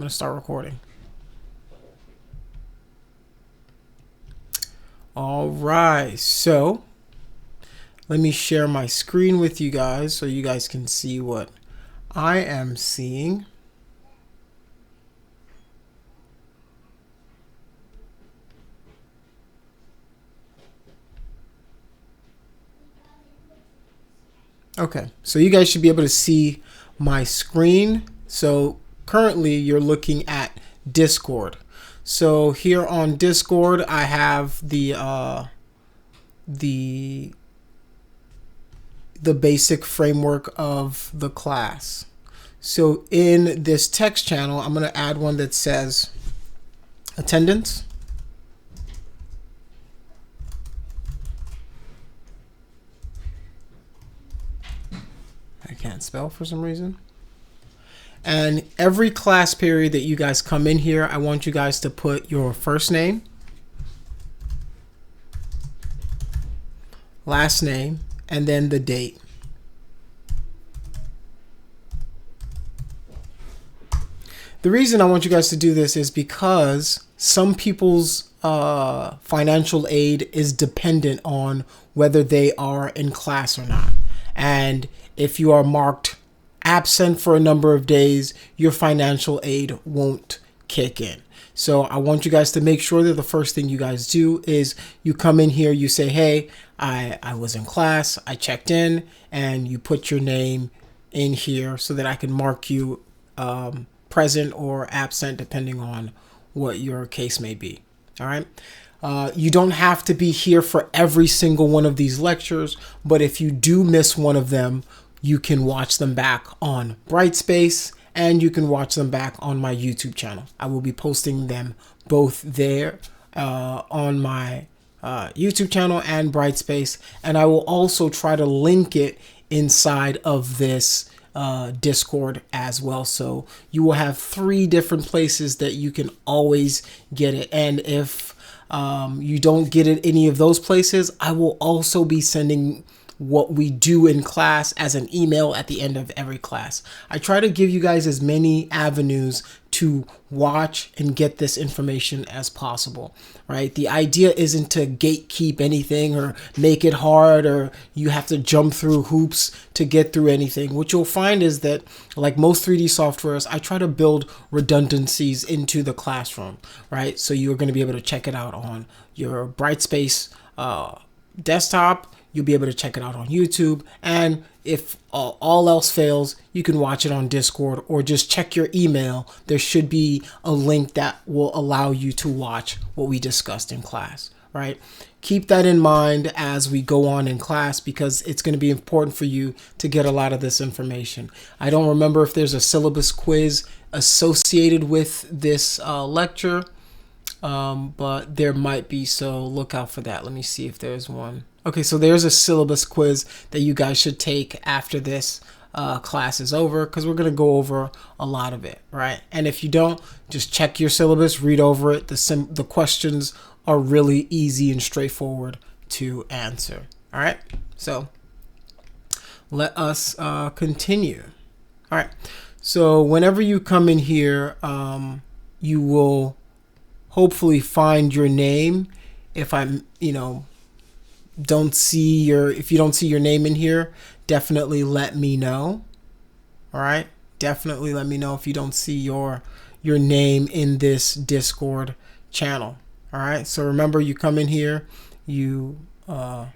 going to start recording. All right, so let me share my screen with you guys so you guys can see what I am seeing. Okay, so you guys should be able to see my screen. So currently you're looking at Discord. So here on Discord, I have the basic framework of the class. So in this text channel, I'm going to add one that says attendance. I can't spell for some reason. And every class period that you guys come in here, I want you guys to put your first name, last name, and then the date. The reason I want you guys to do this is because some people's financial aid is dependent on whether they are in class or not. And if you are marked absent for a number of days, your financial aid won't kick in. So I want you guys to make sure that the first thing you guys do is you come in here, you say, hey, I was in class, I checked in, and you put your name in here so that I can mark you present or absent depending on what your case may be. All right. You don't have to be here for every single one of these lectures, but if you do miss one of them, you can watch them back on Brightspace and you can watch them back on my YouTube channel. I will be posting them both there on my YouTube channel and Brightspace, and I will also try to link it inside of this Discord as well. So you will have 3 different places that you can always get it. And if you don't get it any of those places, I will also be sending what we do in class as an email at the end of every class. I try to give you guys as many avenues to watch and get this information as possible, right? The idea isn't to gatekeep anything or make it hard or you have to jump through hoops to get through anything. What you'll find is that, like most 3D softwares, I try to build redundancies into the classroom, right? So you're going to be able to check it out on your Brightspace desktop. You'll be able to check it out on YouTube. And if all else fails, you can watch it on Discord or just check your email. There should be a link that will allow you to watch what we discussed in class, right? Keep that in mind as we go on in class because it's going to be important for you to get a lot of this information. I don't remember if there's a syllabus quiz associated with this lecture, but there might be, so look out for that. Let me see if there's one. Okay, so there's a syllabus quiz that you guys should take after this class is over because we're going to go over a lot of it, right? And if you don't, just check your syllabus, read over it. The questions are really easy and straightforward to answer, all right? So let us continue. All right, so whenever you come in here, you will hopefully find your name. If I'm, if you don't see your name in here, definitely let me know. All right, definitely let me know if you don't see your name in this Discord channel. All right, so remember, you come in here, you can't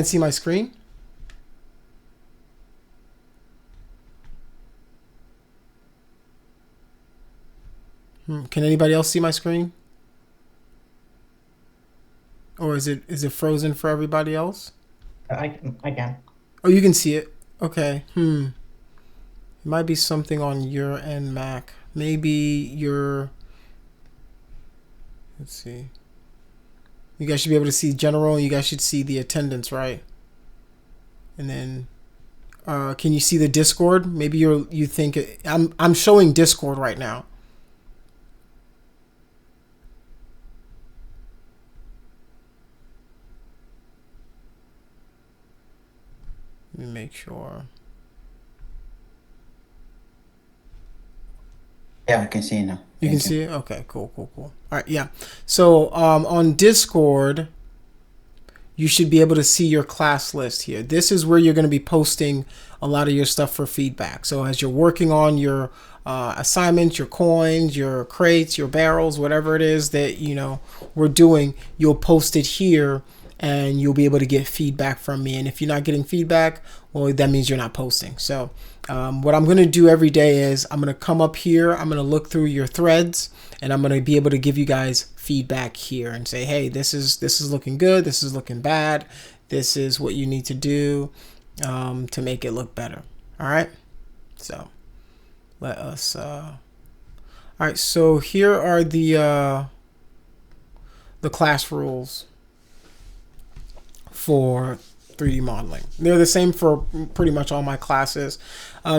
see my screen. Can anybody else see my screen? Or is it frozen for everybody else? I can. Oh, you can see it. Okay. It might be something on your end, Mac. Maybe your... Let's see. You guys should be able to see general. You guys should see the attendance, right? And then, can you see the Discord? Maybe you think I'm showing Discord right now. Let me make sure. Yeah, I can see it now. You can Thank you. see it? Okay, cool, cool, cool. All right, yeah. So on Discord, you should be able to see your class list here. This is where you're going to be posting a lot of your stuff for feedback. So as you're working on your assignments, your coins, your crates, your barrels, whatever it is that we're doing, you'll post it here, and you'll be able to get feedback from me. And if you're not getting feedback, well, that means you're not posting. So what I'm going to do every day is I'm going to come up here, I'm going to look through your threads, and I'm going to be able to give you guys feedback here and say, hey, this is looking good, this is looking bad, this is what you need to do to make it look better. All right, so let us all right, so here are the class rules for 3D modeling. They're the same for pretty much all my classes.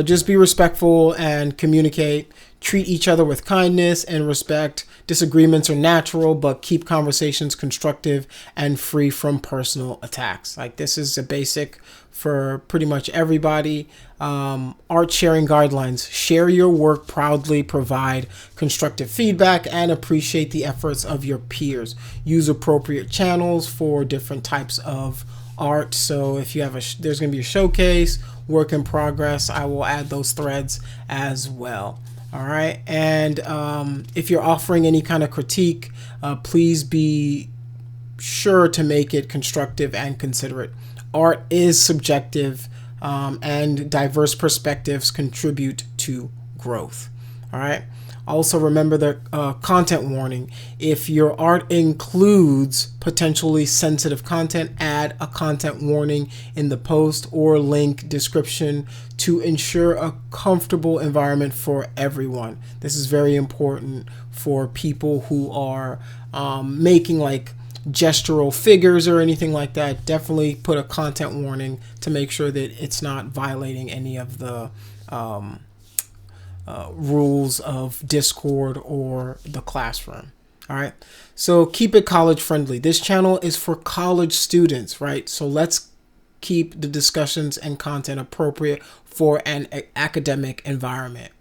Just be respectful and communicate. Treat each other with kindness and respect. Disagreements are natural, but keep conversations constructive and free from personal attacks. Like, this is a basic for pretty much everybody. Art sharing guidelines. Share your work proudly, provide constructive feedback, and appreciate the efforts of your peers. Use appropriate channels for different types of art. So if you have there's going to be a showcase, work in progress, I will add those threads as well. All right. And if you're offering any kind of critique, please be sure to make it constructive and considerate. Art is subjective, and diverse perspectives contribute to growth. All right. Also remember the content warning. If your art includes potentially sensitive content, add a content warning in the post or link description to ensure a comfortable environment for everyone. This is very important for people who are making like gestural figures or anything like that. Definitely put a content warning to make sure that it's not violating any of the rules of Discord or the classroom. All right. So keep it college friendly. This channel is for college students, right? So let's keep the discussions and content appropriate for an academic environment.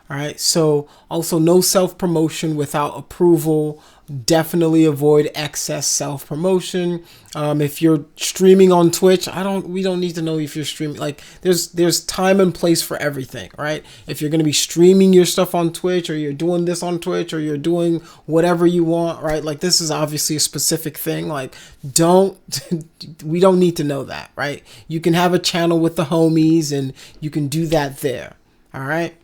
All right. So also no self-promotion without approval. Definitely avoid excess self-promotion. If you're streaming on Twitch, we don't need to know if you're streaming. Like, there's time and place for everything, right? If you're going to be streaming your stuff on Twitch, or you're doing this on Twitch, or you're doing whatever you want, right? Like, this is obviously a specific thing. Like, we don't need to know that, right? You can have a channel with the homies and you can do that there. All right.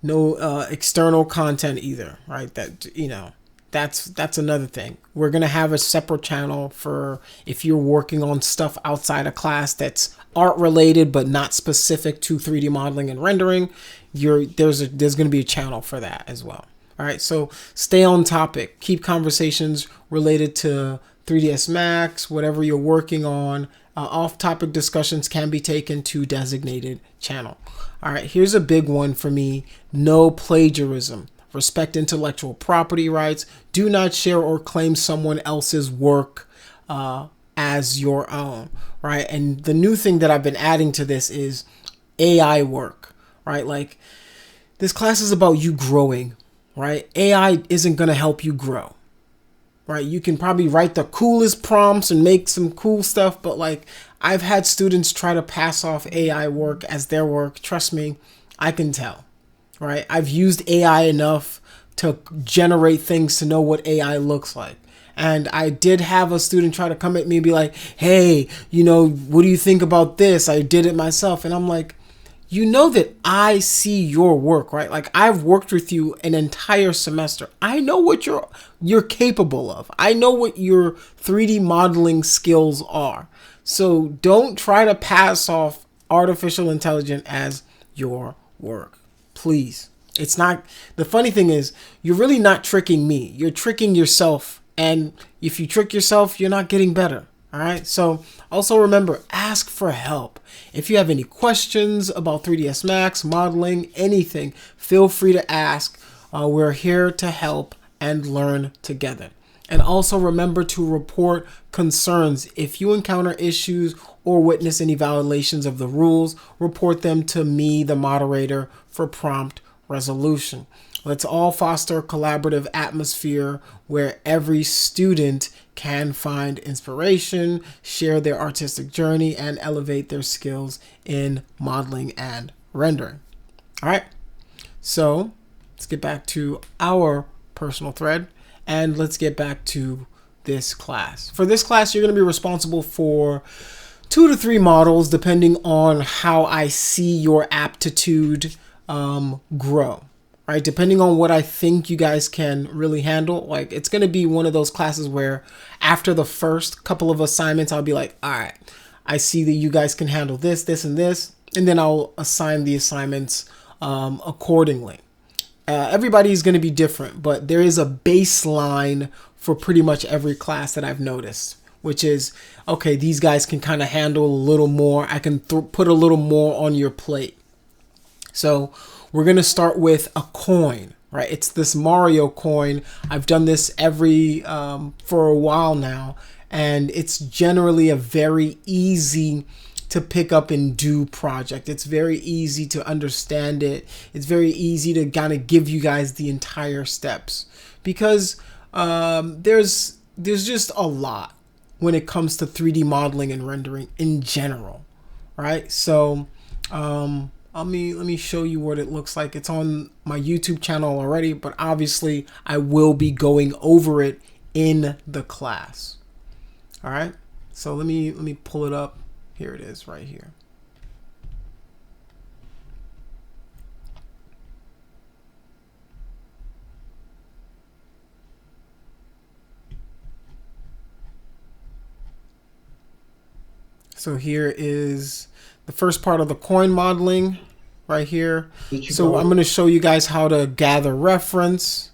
No external content either, right? That's another thing. We're gonna have a separate channel for if you're working on stuff outside of class that's art related but not specific to 3D modeling and rendering. There's gonna be a channel for that as well. All right, so stay on topic. Keep conversations related to 3ds Max, whatever you're working on. Off-topic discussions can be taken to designated channel. All right, here's a big one for me. No plagiarism. Respect intellectual property rights. Do not share or claim someone else's work as your own, right? And the new thing that I've been adding to this is AI work, right? Like, this class is about you growing, right? AI isn't going to help you grow. Right, you can probably write the coolest prompts and make some cool stuff, but like, I've had students try to pass off AI work as their work. Trust me, I can tell. Right, I've used AI enough to generate things to know what AI looks like. And I did have a student try to come at me and be like, hey, what do you think about this? I did it myself. And I'm like, you know that I see your work, right? Like, I've worked with you an entire semester. I know what you're capable of. I know what your 3D modeling skills are. So don't try to pass off artificial intelligence as your work. Please. It's not. The funny thing is, you're really not tricking me. You're tricking yourself. And if you trick yourself, you're not getting better. All right. So also remember, ask for help. If you have any questions about 3ds Max, modeling, anything, feel free to ask. We're here to help and learn together. And also remember to report concerns. If you encounter issues or witness any violations of the rules, report them to me, the moderator, for prompt resolution. Let's all foster a collaborative atmosphere where every student can find inspiration, share their artistic journey, and elevate their skills in modeling and rendering. All right, so let's get back to our personal thread and let's get back to this class. For this class, you're going to be responsible for 2 to 3 models depending on how I see your aptitude grow. Right, depending on what I think you guys can really handle. Like, it's going to be one of those classes where after the first couple of assignments, I'll be like, all right, I see that you guys can handle this, this, and this. And then I'll assign the assignments accordingly. Everybody's going to be different, but there is a baseline for pretty much every class that I've noticed, which is, okay, these guys can kind of handle a little more. I can put a little more on your plate. So we're going to start with a coin, right? It's this Mario coin. I've done this for a while now, and it's generally a very easy to pick up and do project. It's very easy to understand it. It's very easy to kind of give you guys the entire steps because there's just a lot when it comes to 3D modeling and rendering in general, right? So let me show you what it looks like. It's on my YouTube channel already, but obviously I will be going over it in the class. All right, so let me pull it up. Here it is right here. So here is the first part of the coin modeling right here. So I'm going to show you guys how to gather reference.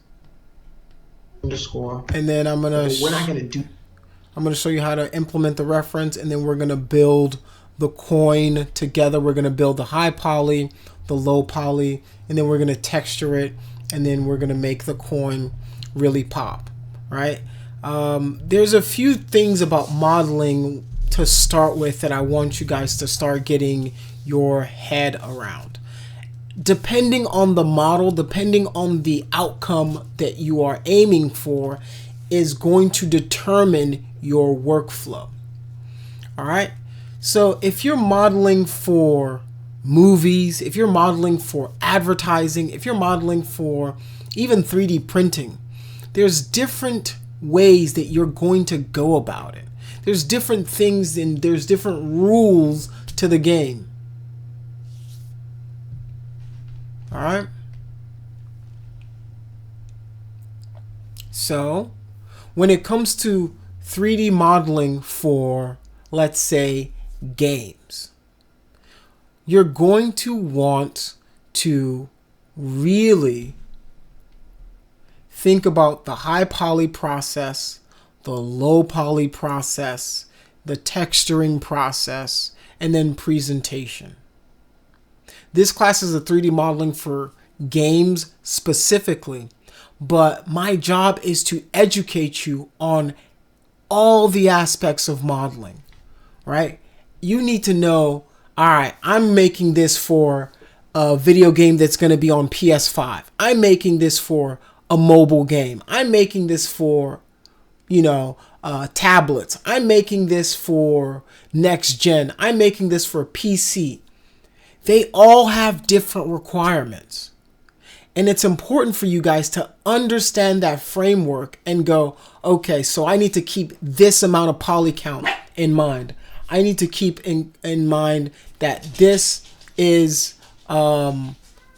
Underscore. And then I'm going to show you how to implement the reference, and then we're going to build the coin together. We're going to build the high poly, the low poly, and then we're going to texture it, and then we're going to make the coin really pop, right? There's a few things about modeling to start with that I want you guys to start getting your head around. Depending on the model, depending on the outcome that you are aiming for, is going to determine your workflow. All right. So if you're modeling for movies, if you're modeling for advertising, if you're modeling for even 3D printing, there's different ways that you're going to go about it. There's different things and there's different rules to the game. All right. So when it comes to 3D modeling for, let's say, games, you're going to want to really think about the high poly process, the low poly process, the texturing process, and then presentation. This class is a 3D modeling for games specifically, but my job is to educate you on all the aspects of modeling, right? You need to know, all right, I'm making this for a video game that's going to be on PS5. I'm making this for a mobile game. I'm making this for, tablets. I'm making this for next gen. I'm making this for PC. They all have different requirements. And it's important for you guys to understand that framework and go, okay, so I need to keep this amount of poly count in mind. I need to keep in mind that this is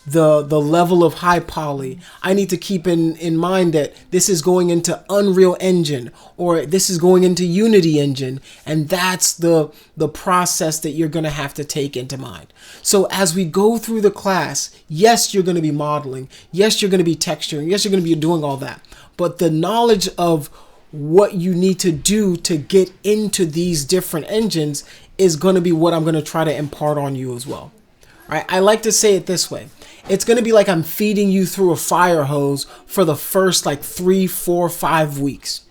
the level of high poly. I need to keep in mind that this is going into Unreal Engine or this is going into Unity Engine, and that's the process that you're going to have to take into mind. So as we go through the class, yes, you're going to be modeling, yes, you're going to be texturing, yes, you're going to be doing all that, but the knowledge of what you need to do to get into these different engines is going to be what I'm going to try to impart on you as well. All right, I like to say it this way. It's going to be like I'm feeding you through a fire hose for the first 3, 4, 5 weeks.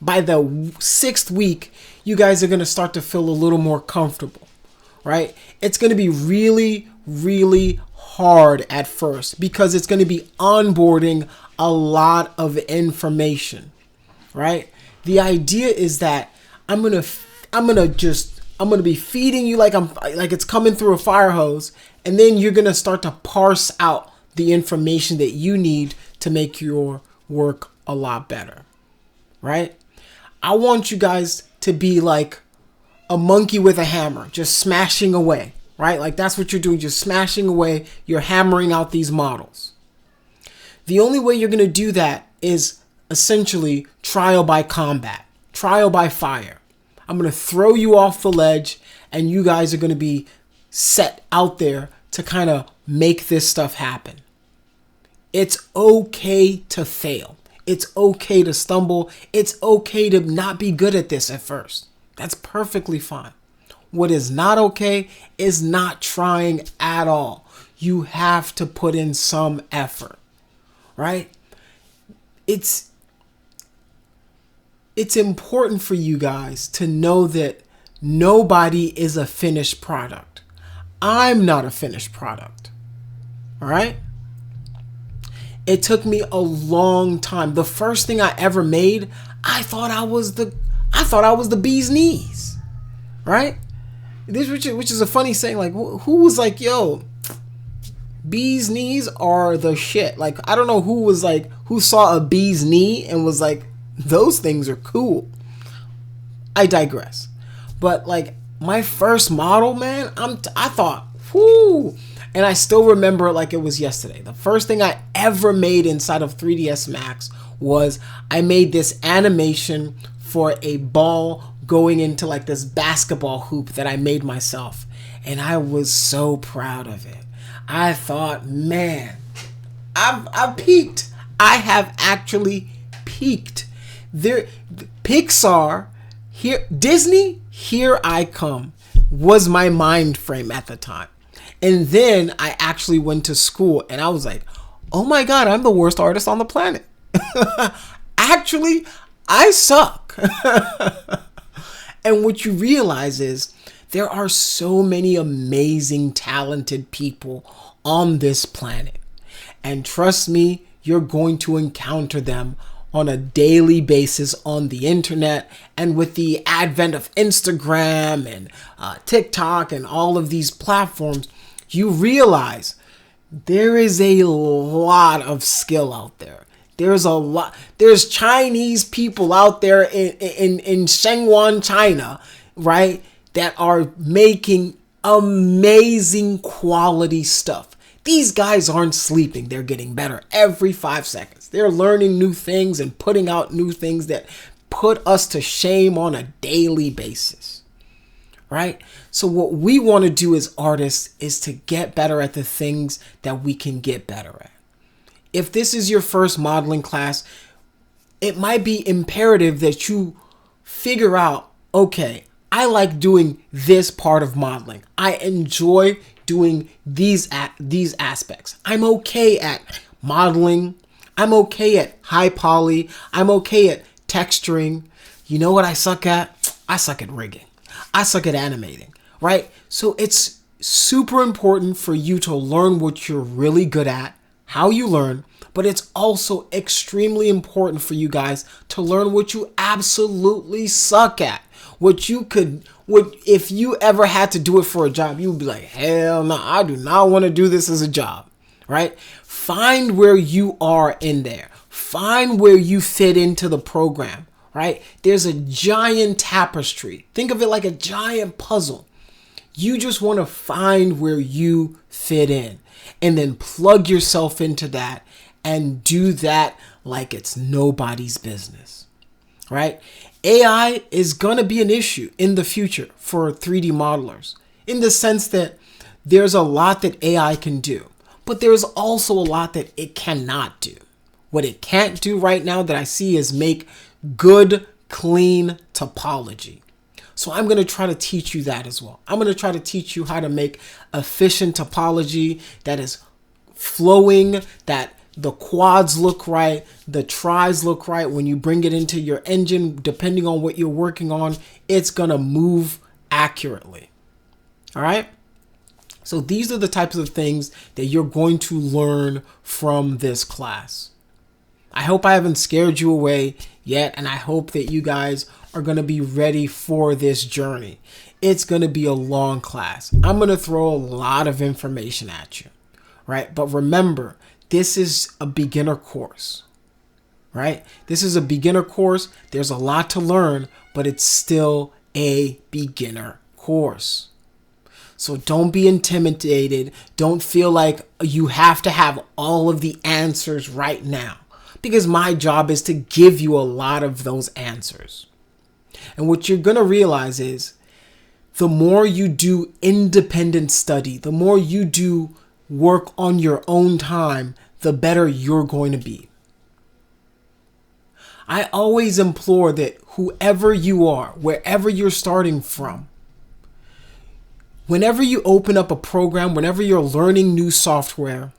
By the 6th week, you guys are going to start to feel a little more comfortable, right? It's going to be really, really hard at first because it's going to be onboarding a lot of information, right? The idea is that I'm going to be feeding you like it's coming through a fire hose, and then you're going to start to parse out the information that you need to make your work a lot better, right? I want you guys to be like a monkey with a hammer, just smashing away, right? Like that's what you're doing, just smashing away. You're hammering out these models. The only way you're going to do that is essentially trial by combat, trial by fire. I'm going to throw you off the ledge, and you guys are going to be set out there to kind of make this stuff happen. It's okay to fail. It's okay to stumble. It's okay to not be good at this at first. That's perfectly fine. What is not okay is not trying at all. You have to put in some effort, right? It's important for you guys to know that nobody is a finished product. I'm not a finished product. All right? It took me a long time. The first thing I ever made, I thought I was the bee's knees. Right? This which is a funny saying, like who was like, yo, bee's knees are the shit. Like I don't know who saw a bee's knee and was like, those things are cool. I digress. But like my first model, man, I thought, whoo. And I still remember it like it was yesterday. The first thing I ever made inside of 3ds Max was I made this animation for a ball going into like this basketball hoop that I made myself. And I was so proud of it. I thought, man, I've peaked. I have actually peaked. Pixar, here, Disney, here I come, was my mind frame at the time. And then I actually went to school and I was like, oh my God, I'm the worst artist on the planet. Actually, I suck. And what you realize is there are so many amazing, talented people on this planet. And trust me, you're going to encounter them on a daily basis on the internet. And with the advent of Instagram and TikTok and all of these platforms, you realize there is a lot of skill out there. There's Chinese people out there in Shenzhen, China, right, that are making amazing quality stuff. These guys aren't sleeping. They're getting better every 5 seconds. They're learning new things and putting out new things that put us to shame on a daily basis, right? So what we want to do as artists is to get better at the things that we can get better at. If this is your first modeling class, it might be imperative that you figure out, okay, I like doing this part of modeling. I enjoy doing these aspects. I'm okay at modeling. I'm okay at high poly. I'm okay at texturing. You know what I suck at? I suck at rigging. I suck at animating, right? So it's super important for you to learn what you're really good at, how you learn, but it's also extremely important for you guys to learn what you absolutely suck at. What if you ever had to do it for a job, you would be like, hell no, I do not want to do this as a job, right? Find where you are in there. Find where you fit into the program, right? There's a giant tapestry. Think of it like a giant puzzle. You just want to find where you fit in and then plug yourself into that and do that like it's nobody's business, right? AI is going to be an issue in the future for 3D modelers in the sense that there's a lot that AI can do, but there's also a lot that it cannot do. What it can't do right now that I see is make good, clean topology. So I'm going to try to teach you that as well. I'm going to try to teach you how to make efficient topology that is flowing, that the quads look right, the tris look right. When you bring it into your engine, depending on what you're working on, it's going to move accurately. All right. So these are the types of things that you're going to learn from this class. I hope I haven't scared you away yet, and I hope that you guys are going to be ready for this journey. It's going to be a long class. I'm going to throw a lot of information at you, right? But remember, this is a beginner course, right? This is a beginner course. There's a lot to learn, but it's still a beginner course. So don't be intimidated. Don't feel like you have to have all of the answers right now, because my job is to give you a lot of those answers. And what you're going to realize is the more you do independent study, the more you do work on your own time, the better you're going to be. I always implore that whoever you are, wherever you're starting from, whenever you open up a program, whenever you're learning new software,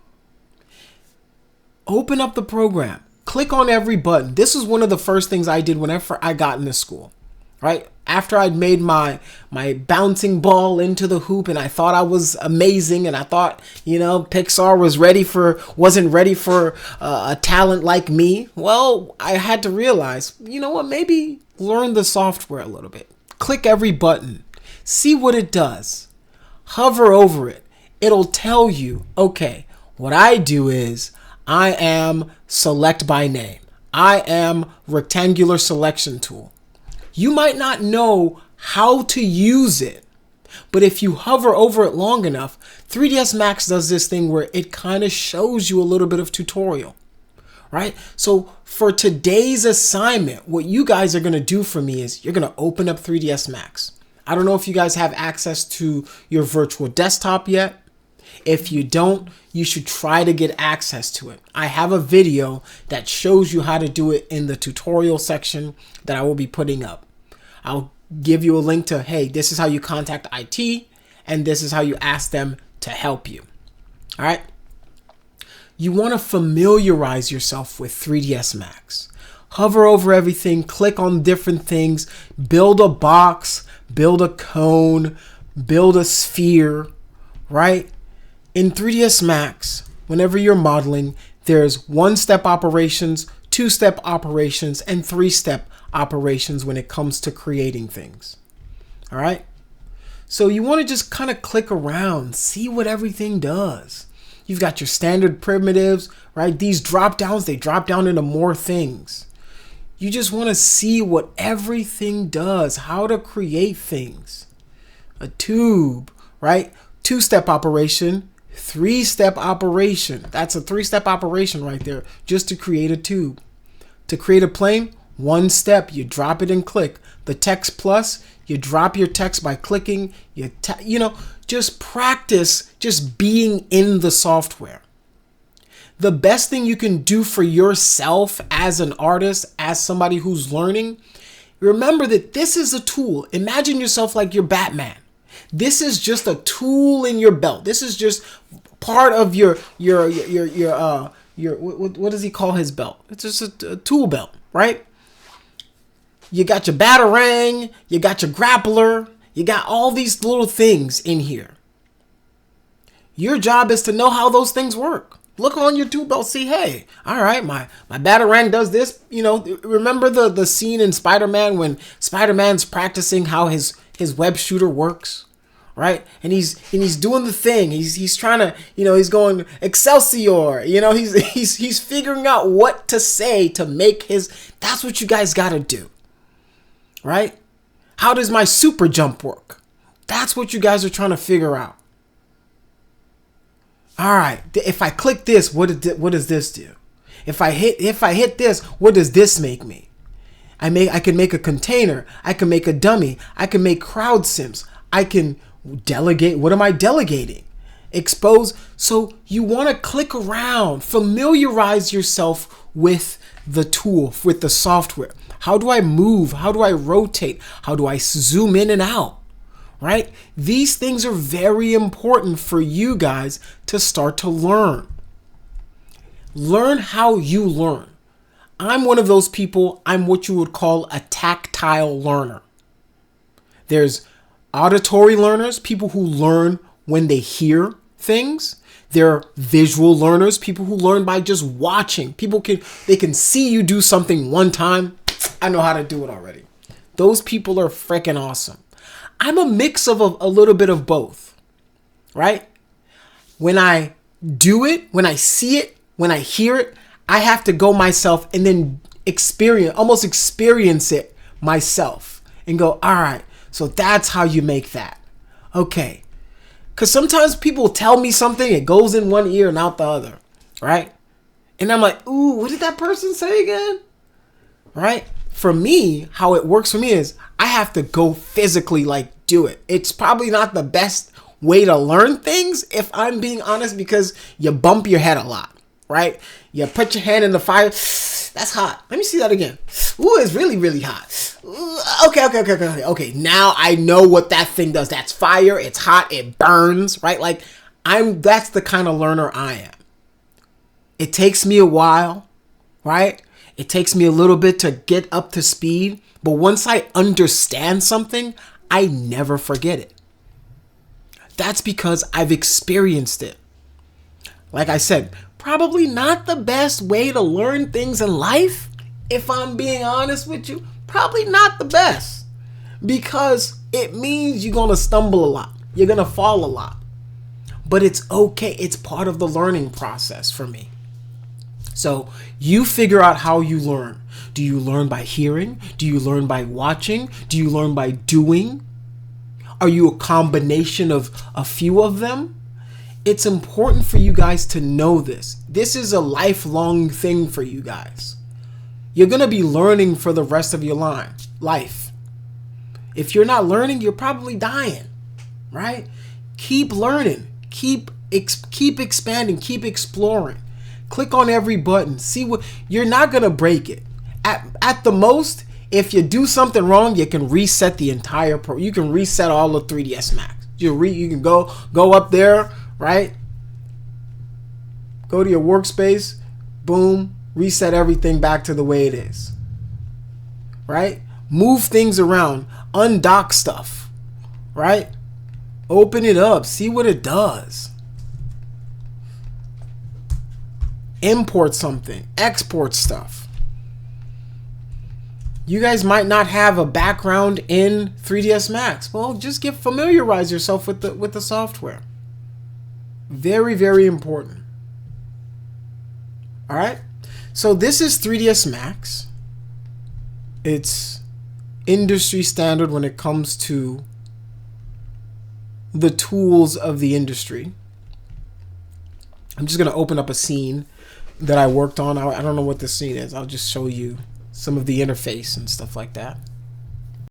open up the program. Click on every button. This is one of the first things I did whenever I got into school, right? After I'd made my bouncing ball into the hoop and I thought I was amazing and I thought, Pixar wasn't ready for a talent like me. Well, I had to realize, maybe learn the software a little bit. Click every button. See what it does. Hover over it. It'll tell you, okay, what I do is I am select by name. I am rectangular selection tool. You might not know how to use it, but if you hover over it long enough, 3ds Max does this thing where it kind of shows you a little bit of tutorial, right? So for today's assignment, what you guys are going to do for me is you're going to open up 3ds Max. I don't know if you guys have access to your virtual desktop yet. If you don't, you should try to get access to it. I have a video that shows you how to do it in the tutorial section that I will be putting up. I'll give you a link to, hey, this is how you contact IT, and this is how you ask them to help you. All right. You want to familiarize yourself with 3ds Max. Hover over everything, click on different things, build a box, build a cone, build a sphere, right? In 3ds Max, whenever you're modeling, there's 1-step operations, 2-step operations, and 3-step operations when it comes to creating things. All right? So you want to just kind of click around, see what everything does. You've got your standard primitives, right? These drop downs, they drop down into more things. You just want to see what everything does, how to create things. A tube, right? 2-step operation, 3-step operation. That's a 3-step operation right there, just to create a tube. To create a plane, 1 step, you drop it and click. The text plus, you drop your text by clicking. Just practice just being in the software. The best thing you can do for yourself as an artist, as somebody who's learning, remember that this is a tool. Imagine yourself like you're Batman. This is just a tool in your belt. This is just part of your what does he call his belt? It's just a tool belt, right? You got your Batarang, you got your grappler, you got all these little things in here. Your job is to know how those things work. Look on your tool belt, see, hey, all right, my Batarang does this. Remember the scene in Spider-Man when Spider-Man's practicing how his web shooter works, right? And he's doing the thing. He's trying to, he's going Excelsior. He's figuring out what to say to make his. That's what you guys got to do, right? How does my super jump work? That's what you guys are trying to figure out. All right, if I click this, what does this do? If I hit this, what does this make me? I can make a container. I can make a dummy. I can make crowd sims. I can delegate. What am I delegating? Expose. So you want to click around, familiarize yourself with the tool, with the software. How do I move? How do I rotate? How do I zoom in and out? Right? These things are very important for you guys to start to learn. Learn how you learn. I'm one of those people. I'm what you would call a tactile learner. There's auditory learners, people who learn when they hear things. They're visual learners, people who learn by just watching. They can see you do something one time. I know how to do it already. Those people are freaking awesome. I'm a mix of a little bit of both, right? When I do it, when I see it, when I hear it, I have to go myself and then almost experience it myself and go, all right, so that's how you make that. Okay. Because sometimes people tell me something, it goes in one ear and out the other, right? And I'm like, ooh, what did that person say again? Right? For me, how it works for me is I have to go physically do it. It's probably not the best way to learn things, if I'm being honest, because you bump your head a lot, right? You put your hand in the fire. That's hot. Let me see that again. Ooh, it's really, really hot. Ooh, okay. Now I know what that thing does. That's fire. It's hot. It burns, right? That's the kind of learner I am. It takes me a while, right? It takes me a little bit to get up to speed. But once I understand something, I never forget it. That's because I've experienced it. Like I said, probably not the best way to learn things in life, if I'm being honest with you. Probably not the best. Because it means you're going to stumble a lot. You're going to fall a lot. But it's okay. It's part of the learning process for me. So you figure out how you learn. Do you learn by hearing? Do you learn by watching? Do you learn by doing? Are you a combination of a few of them? It's important for you guys to know this. This is a lifelong thing for you guys. You're going to be learning for the rest of your life. If you're not learning, you're probably dying, right? Keep learning. Keep expanding. Keep exploring. Click on every button. See what you're not going to break it. At the most, if you do something wrong, you can reset the entire you can reset all of 3ds Max. You can go up there, right? Go to your workspace, boom, reset everything back to the way it is. Right? Move things around, undock stuff, right? Open it up, see what it does. Import something, export stuff. You guys might not have a background in 3ds Max. Well, just familiarize yourself with the software. Very, very important. All right. So this is 3ds Max. It's industry standard when it comes to the tools of the industry. I'm just going to open up a scene that I worked on. I don't know what the scene is. I'll just show you some of the interface and stuff like that.